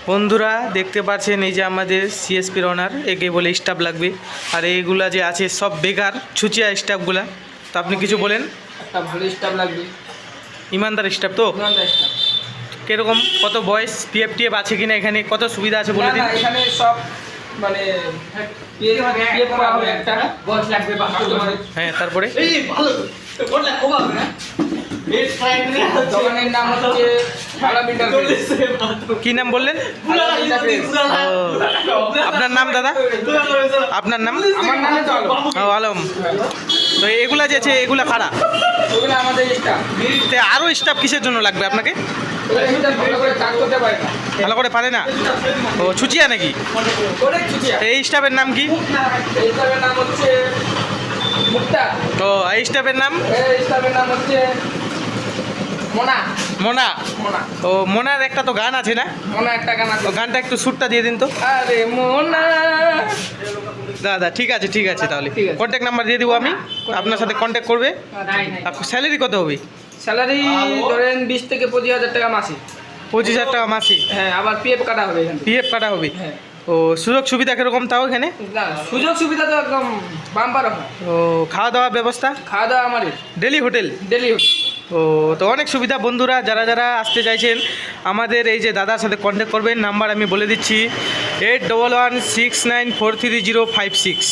বন্ধুরা দেখতে পাচ্ছেন এই যে আমাদের সিএসপির ওনার, একে বলে স্টাফ লাগবে। আর এইগুলা যে আছে সব বেকার ছুচিয়া স্টাফগুলা। তো আপনি কিছু বলেন। একটা ভালো স্টাফ লাগবে, ইমানদার স্টাফ তো ইমানদার স্টাফ। কিরকম, কত বয়স, পিএফ টিএফ আছে কিনা, এখানে কত সুবিধা আছে বলে দিন। এখানে সব মানে PF করা হবে, একটা বস লাগবে হ্যাঁ, তারপরে দোকানের নাম হচ্ছে ভালো বিল্ডার্স। কি নাম বললেন? ও, আপনার নাম দাদা? আপনার নাম? আমার নাম হচ্ছে ও, আলম। তো এগুলা যে আছে এগুলা কারা? ওগুলো আমাদের স্টাফ। তো আরও স্টাফ কিসের জন্য লাগবে আপনাকে? ভালো করে কাজ করতে পারে না, ভালো করে পারে না? ও, ছুচিয়া নাকি? অনেক ছুটিয়া। এই স্টাফের নাম কি? এই স্টাফের নাম হচ্ছে মুক্তা। তো এই স্টাফের নাম? এই স্টাফের নাম হচ্ছে মোনা। মোনা। মোনা, ও, মোনার একটা তো গান আছে না? মোনা একটা গান আছে। ও গানটা একটু সুরটা দিয়ে দিন তো। আরে মোনা। দাদা ঠিক আছে, ঠিক আছে, তাহলে ঠিক আছে। কন্ট্যাক্ট নাম্বার দিয়ে দেবো আমি, আপনার সাথে কন্ট্যাক্ট করবে। স্যালারি কত হবে? স্যালারি ধরেন 20 থেকে 25,000 টাকা মাসে। 25,000 টাকা মাসে? হ্যাঁ, আবার পিএফ কাটা হবে এখানে। পিএফ কাটা হবে? হ্যাঁ। ও, সুযোগ সুবিধা কীরকম তাও এখানে? না, সুযোগ সুবিধা তো একদম বাম্পার হয়। ও, খাওয়া দাওয়ার ব্যবস্থা? খাওয়া দাওয়া আমাদের ডেলি হোটেল? ডেলি। ও, তো অনেক সুবিধা। বন্ধুরা যারা যারা আসতে চাইছেন আমাদের এই যে দাদার সাথে কন্ট্যাক্ট করবেন। নাম্বার আমি বলে দিচ্ছি 8116943056।